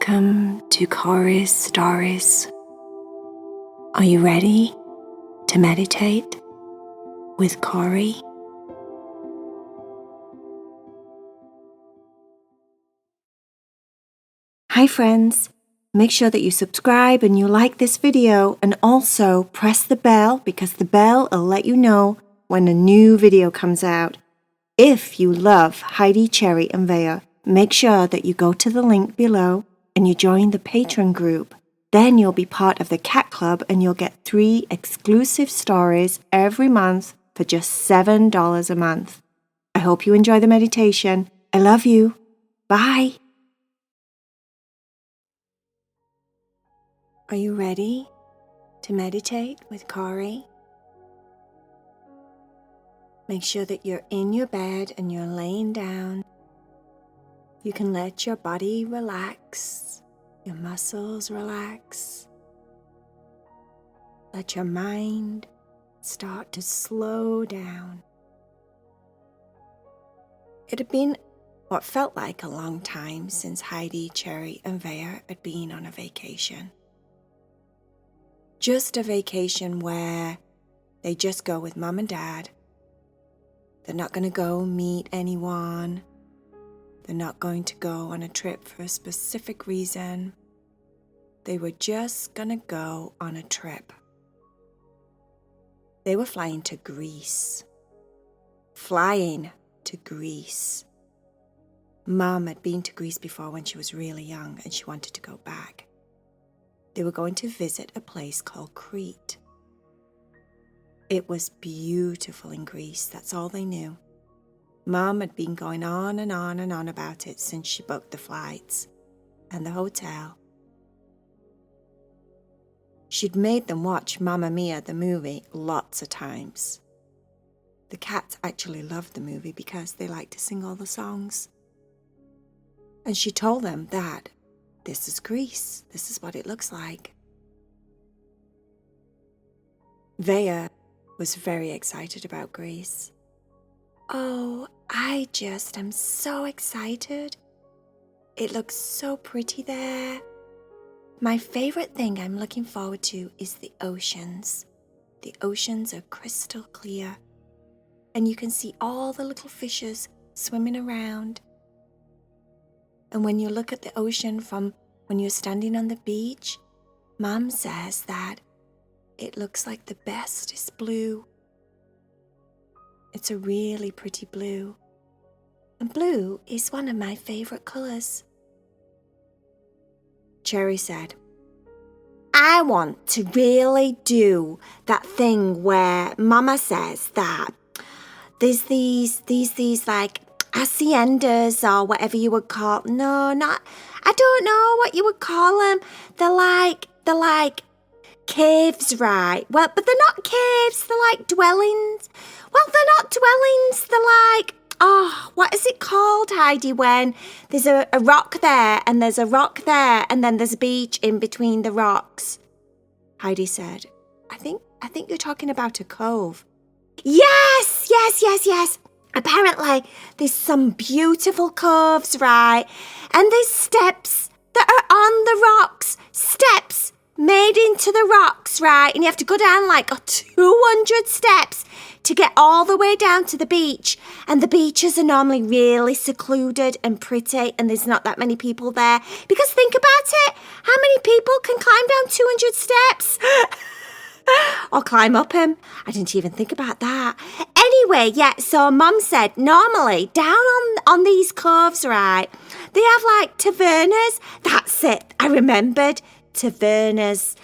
Welcome to Cory's Stories. Are you ready to meditate with Cory? Hi friends, make sure that you subscribe and you like this video, and also press the bell because the bell will let you know when a new video comes out. If you love Heidi, Cherry and Vaya, make sure that you go to the link below and you join the Patreon group. Then you'll be part of the Cat Club and you'll get 3 exclusive stories every month for just $7 a month. I hope you enjoy the meditation. I love you. Bye. Are you ready to meditate with Cory? Make sure that you're in your bed and you're laying down. You can let your body relax, your muscles relax. Let your mind start to slow down. It had been what felt like a long time since Heidi, Cherry and Vaya had been on a vacation. Just a vacation where they just go with Mum and Dad. They're not going to go meet anyone. They're not going to go on a trip for a specific reason. They were just going to go on a trip. They were flying to Greece. Mum had been to Greece before when she was really young and she wanted to go back. They were going to visit a place called Crete. It was beautiful in Greece, that's all they knew. Mum had been going on and on and on about it since she booked the flights and the hotel. She'd made them watch Mamma Mia, the movie, lots of times. The cats actually loved the movie because they liked to sing all the songs. And she told them that this is Greece, this is what it looks like. Vaya was very excited about Greece. Oh, I just am so excited. It looks so pretty there. My favorite thing I'm looking forward to is the oceans. The oceans are crystal clear, and you can see all the little fishes swimming around. And when you look at the ocean from when you're standing on the beach, Mum says that it looks like the bestest blue. It's a really pretty blue. And blue is one of my favorite colors. Cherry said, I want to really do that thing where Mama says that there's these like haciendas or whatever you would call. No, not, I don't know what you would call them. They're like caves, right? Well, but they're not caves, they're like dwellings. Well, they're not dwellings, they're like, what is it called, Heidi, when there's a rock there and there's a rock there and then there's a beach in between the rocks? Heidi said, I think you're talking about a cove. Yes. Apparently, there's some beautiful coves, right? And there's steps that are on the rocks, steps made into the rocks, right? And you have to go down like 200 steps to get all the way down to the beach. And the beaches are normally really secluded and pretty, and there's not that many people there. Because think about it, how many people can climb down 200 steps? Or climb up them? I didn't even think about that. Anyway, yeah, so Mum said normally down on these coves, right, they have like tavernas. That's it, I remembered. Tavernas.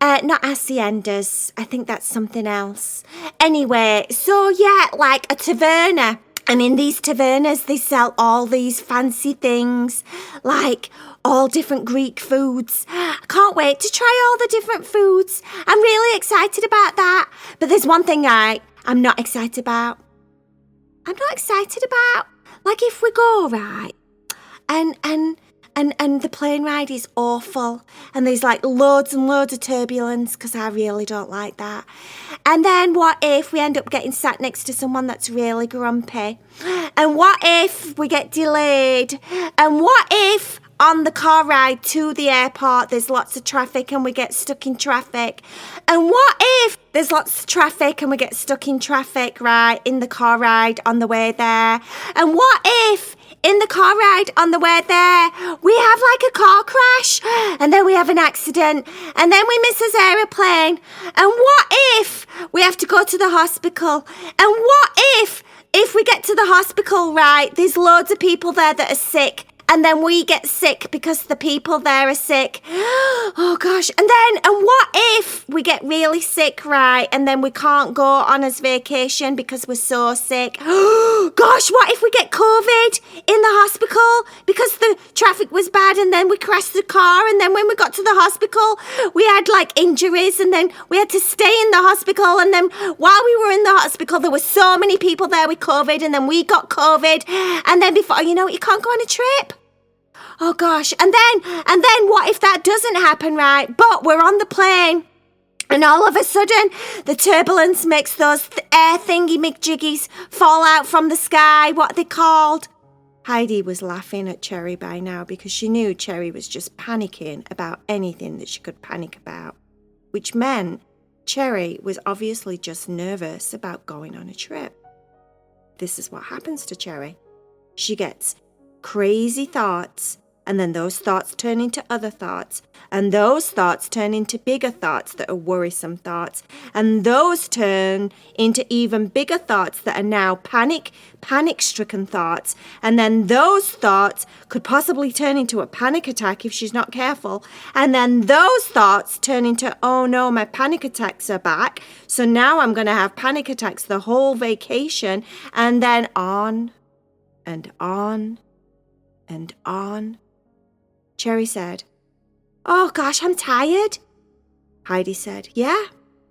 Not haciendas. I think that's something else. Anyway, so yeah, like a taverna. And in these tavernas, they sell all these fancy things, like all different Greek foods. I can't wait to try all the different foods. I'm really excited about that. But there's one thing I'm not excited about. Like if we go, right, and the plane ride is awful, and there's like loads and loads of turbulence because I really don't like that. And then what if we end up getting sat next to someone that's really grumpy? And what if we get delayed? And what if on the car ride to the airport, there's lots of traffic and we get stuck in traffic. And what if there's lots of traffic and we get stuck in traffic, right, in the car ride on the way there? And what if in the car ride on the way there, we have like a car crash and then we have an accident and then we miss his aeroplane? And what if we have to go to the hospital? And what if we get to the hospital, right, there's loads of people there that are sick and then we get sick because the people there are sick? Oh gosh. And what if we get really sick, right, and then we can't go on his vacation because we're so sick? Gosh, what if we get COVID in the hospital because the traffic was bad and then we crashed the car and then when we got to the hospital we had like injuries and then we had to stay in the hospital and then while we were in the hospital there were so many people there with COVID and then we got COVID and then before you know it, you can't go on a trip. Oh gosh, and then what if that doesn't happen, right? But we're on the plane and all of a sudden the turbulence makes those air thingy-McJiggies fall out from the sky. What are they called? Heidi was laughing at Cherry by now because she knew Cherry was just panicking about anything that she could panic about, which meant Cherry was obviously just nervous about going on a trip. This is what happens to Cherry. She gets crazy thoughts, and then those thoughts turn into other thoughts, and those thoughts turn into bigger thoughts that are worrisome thoughts, and those turn into even bigger thoughts that are now panic-stricken thoughts, and then those thoughts could possibly turn into a panic attack if she's not careful, and then those thoughts turn into, oh no, my panic attacks are back, so now I'm going to have panic attacks the whole vacation, and then on and on and on. Cherry said, oh gosh, I'm tired. Heidi said, yeah,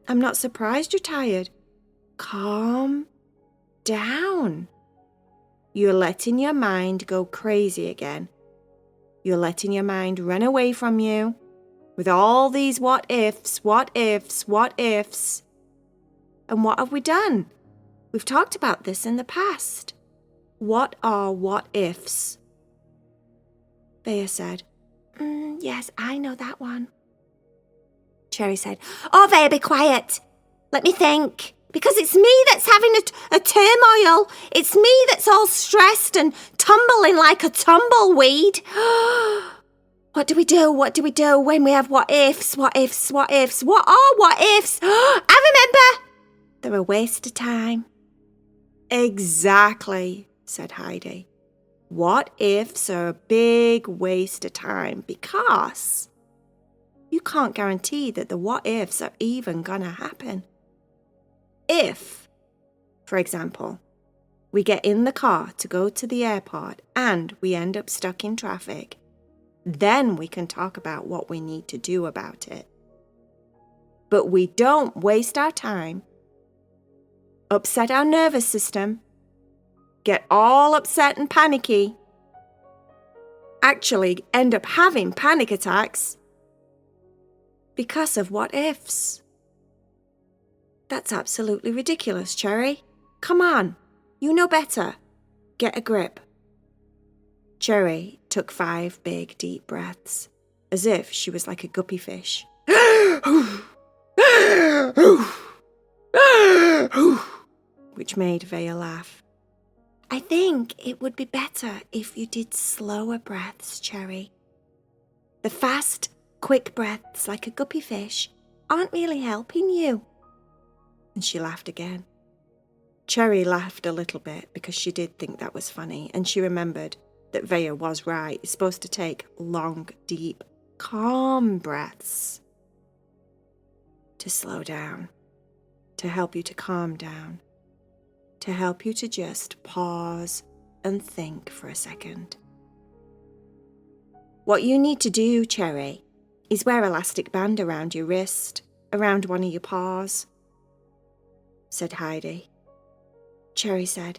I'm not surprised you're tired. Calm down. You're letting your mind go crazy again. You're letting your mind run away from you with all these what ifs, what ifs, what ifs. And what have we done? We've talked about this in the past. What are what ifs? Vaya said, yes, I know that one. Cherry said, oh, Vaya, be quiet. Let me think. Because it's me that's having a turmoil. It's me that's all stressed and tumbling like a tumbleweed. What do we do? What do we do when we have what ifs, what ifs, what ifs? What are what ifs? I remember. They're a waste of time. Exactly, said Heidi. What ifs are a big waste of time because you can't guarantee that the what ifs are even gonna happen. If, for example, we get in the car to go to the airport and we end up stuck in traffic, then we can talk about what we need to do about it. But we don't waste our time, upset our nervous system, get all upset and panicky, actually end up having panic attacks because of what ifs. That's absolutely ridiculous, Cherry. Come on, you know better. Get a grip. Cherry took 5 big deep breaths, as if she was like a guppy fish. Which made Vaya laugh. I think it would be better if you did slower breaths, Cherry. The fast, quick breaths like a guppy fish aren't really helping you. And she laughed again. Cherry laughed a little bit because she did think that was funny, and she remembered that Vaya was right. You're supposed to take long, deep, calm breaths to slow down, to help you to calm down, to help you to just pause and think for a second. What you need to do, Cherry, is wear elastic band around your wrist, around one of your paws, said Heidi. Cherry said,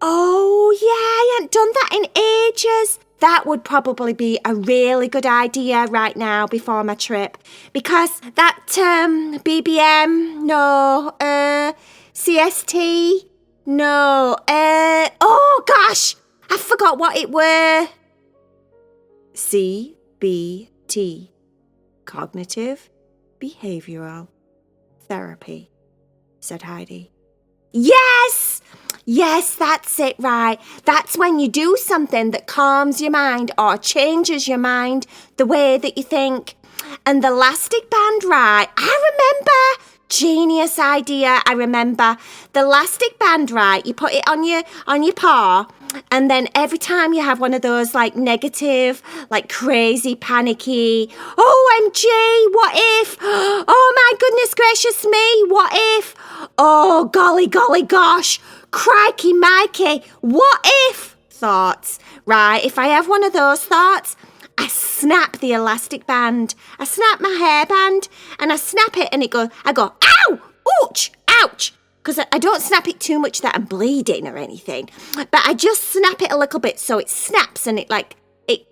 oh yeah, I hadn't done that in ages. That would probably be a really good idea right now before my trip, because that BBM, no, CST, no, oh gosh, I forgot what it were. CBT, Cognitive Behavioral Therapy, said Heidi. Yes! Yes, that's it, right. That's when you do something that calms your mind or changes your mind, the way that you think. And the elastic band, right, I remember. Genius idea, I remember. The elastic band, right, you put it on your paw, and then every time you have one of those like negative, like crazy, panicky, OMG, what if? Oh my goodness gracious me, what if? Oh golly gosh, crikey Mikey, what if? Thoughts, right? If I have one of those thoughts, I snap the elastic band. I snap my hairband and I snap it and I go, ow, ouch, ouch. Because I don't snap it too much that I'm bleeding or anything. But I just snap it a little bit so it snaps and it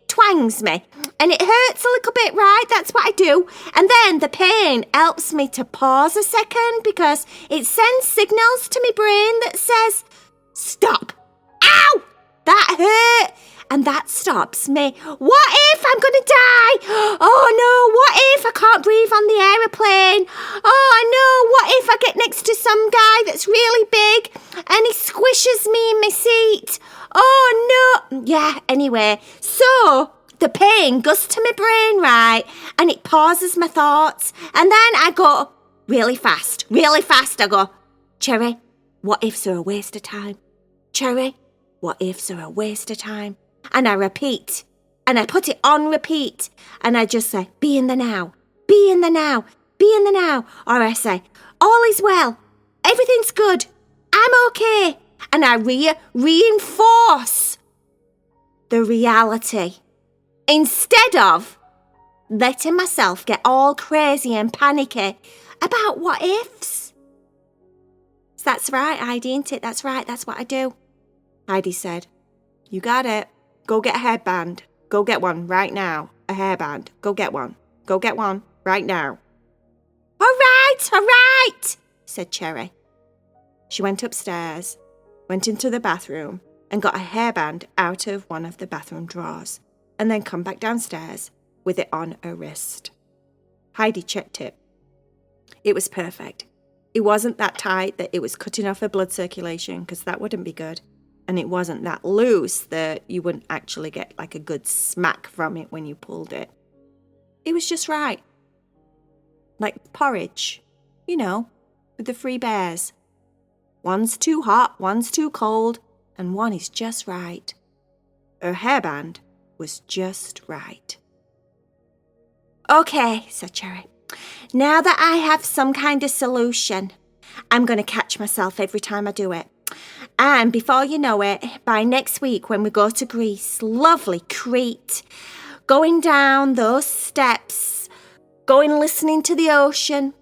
twangs me. And it hurts a little bit, right? That's what I do. And then the pain helps me to pause a second because it sends signals to my brain that says, stop. Ow, that hurt. And that stops me. What if I'm going to die? Oh no, what if I can't breathe on the aeroplane? Oh no, what if I get next to some guy that's really big and he squishes me in my seat? Oh no. Yeah, anyway, so the pain goes to my brain, right? And it pauses my thoughts. And then I go really fast. I go, Cherry, what ifs are a waste of time? Cherry, what ifs are a waste of time? And I repeat, and I put it on repeat, and I just say, be in the now, be in the now, be in the now. Or I say, all is well, everything's good, I'm okay. And I reinforce the reality instead of letting myself get all crazy and panicky about what ifs. So that's right, Heidi, ain't it? That's right, that's what I do. Heidi said, you got it. Go get a headband. Go get one right now. A hairband. Go get one. Go get one right now. All right, said Cherry. She went upstairs, went into the bathroom and got a hairband out of one of the bathroom drawers and then come back downstairs with it on her wrist. Heidi checked it. It was perfect. It wasn't that tight that it was cutting off her blood circulation because that wouldn't be good. And it wasn't that loose that you wouldn't actually get like a good smack from it when you pulled it. It was just right. Like porridge, you know, with the 3 bears. One's too hot, one's too cold, and one is just right. Her hairband was just right. Okay, said Cherry. Now that I have some kind of solution, I'm going to catch myself every time I do it. And before you know it, by next week when we go to Greece, lovely Crete, going down those steps, going listening to the ocean,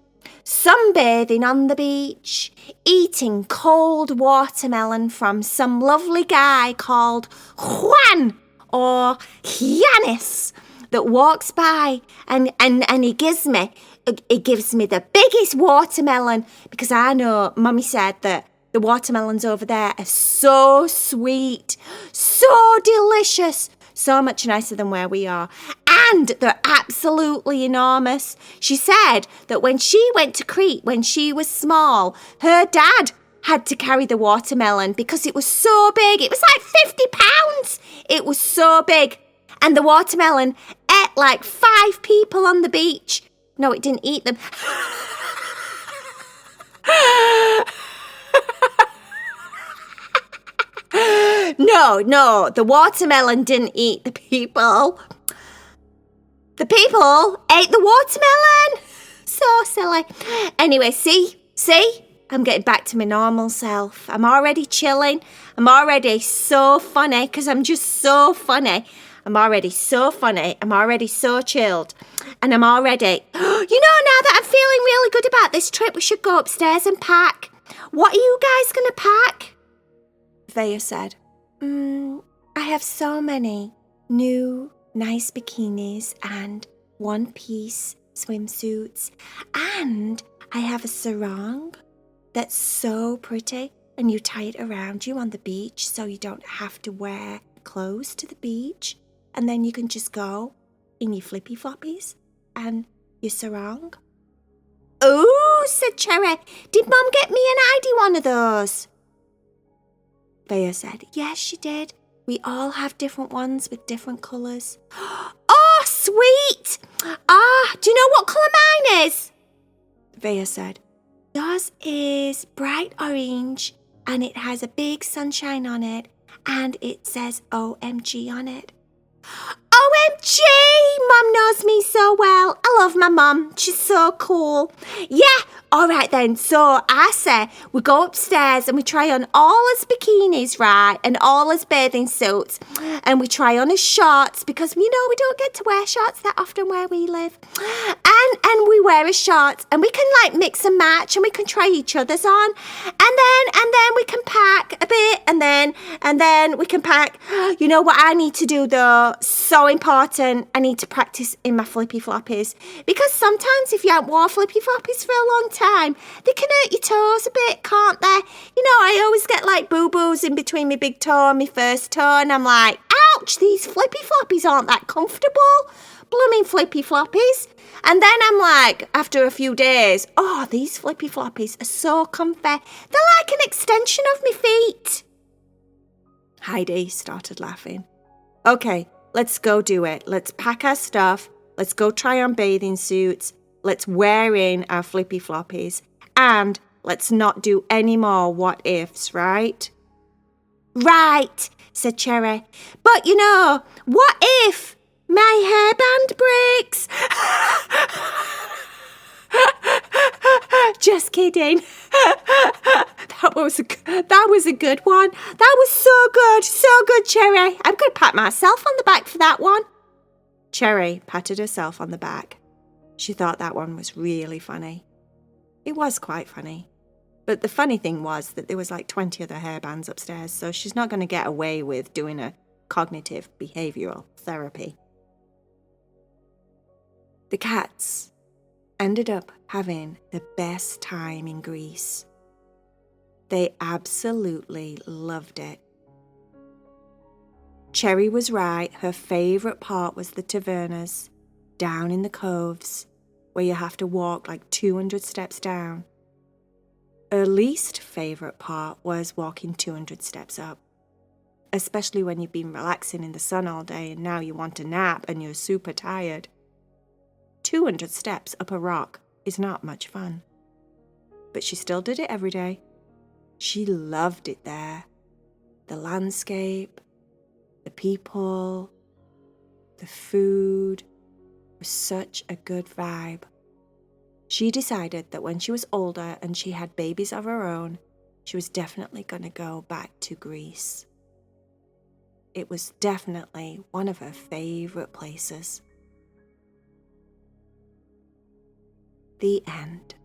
sunbathing on the beach, eating cold watermelon from some lovely guy called Juan or Giannis that walks by and he gives me the biggest watermelon because I know Mummy said that the watermelons over there are so sweet, so delicious, so much nicer than where we are. And they're absolutely enormous. She said that when she went to Crete, when she was small, her dad had to carry the watermelon because it was so big. It was like 50 pounds. It was so big. And the watermelon ate like 5 people on the beach. No, it didn't eat them. No, the watermelon didn't eat the people. The people ate the watermelon. So silly. Anyway, see? I'm getting back to my normal self. I'm already chilling. I'm already so funny because I'm just so funny. I'm already so funny. I'm already so chilled. And I'm already, now that I'm feeling really good about this trip, we should go upstairs and pack. What are you guys going to pack? Vaya said, I have so many new nice bikinis and one-piece swimsuits. And I have a sarong that's so pretty. And you tie it around you on the beach so you don't have to wear clothes to the beach. and then you can just go in your flippy floppies and your sarong. Oh, said Cherry. Did Mum get me and Heidi one of those? Vaya said, yes, she did. We all have different ones with different colours. Oh, sweet! Do you know what colour mine is? Vaya said, yours is bright orange and it has a big sunshine on it and it says OMG on it. OMG! Mum knows me so well. I love my mum. She's so cool. Yeah, all right then. So I say we go upstairs and we try on all his bikinis, right? And all his bathing suits. And we try on his shorts because, we don't get to wear shorts that often where we live. And we wear his shorts and we can like mix and match and we can try each other's on. And then we can pack a bit and then we can pack. You know what I need to do though? So important. I need to practice in my flippy floppies because sometimes if you haven't worn flippy floppies for a long time, they can hurt your toes a bit, can't they? I always get like boo-boos in between my big toe and my first toe and I'm like, ouch, these flippy floppies aren't that comfortable. Blooming flippy floppies. And then I'm like, after a few days, oh, these flippy floppies are so comfy. They're like an extension of my feet. Heidi started laughing. Okay, let's go do it. Let's pack our stuff. Let's go try on bathing suits. Let's wear in our flippy floppies. And let's not do any more what ifs, right? Right, said Cherry. But what if my hairband breaks? Just kidding. That was a good one. That was so good, Cherry. I'm going to pat myself on the back for that one. Cherry patted herself on the back. She thought that one was really funny. It was quite funny. But the funny thing was that there was like 20 other hairbands upstairs, so she's not going to get away with doing a cognitive behavioural therapy. The cats ended up having the best time in Greece. They absolutely loved it. Cherry was right. Her favourite part was the tavernas, down in the coves, where you have to walk like 200 steps down. Her least favourite part was walking 200 steps up, especially when you've been relaxing in the sun all day and now you want a nap and you're super tired. 200 steps up a rock is not much fun. But she still did it every day. She loved it there. The landscape, the people, the food was such a good vibe. She decided that when she was older and she had babies of her own, she was definitely going to go back to Greece. It was definitely one of her favourite places. The end.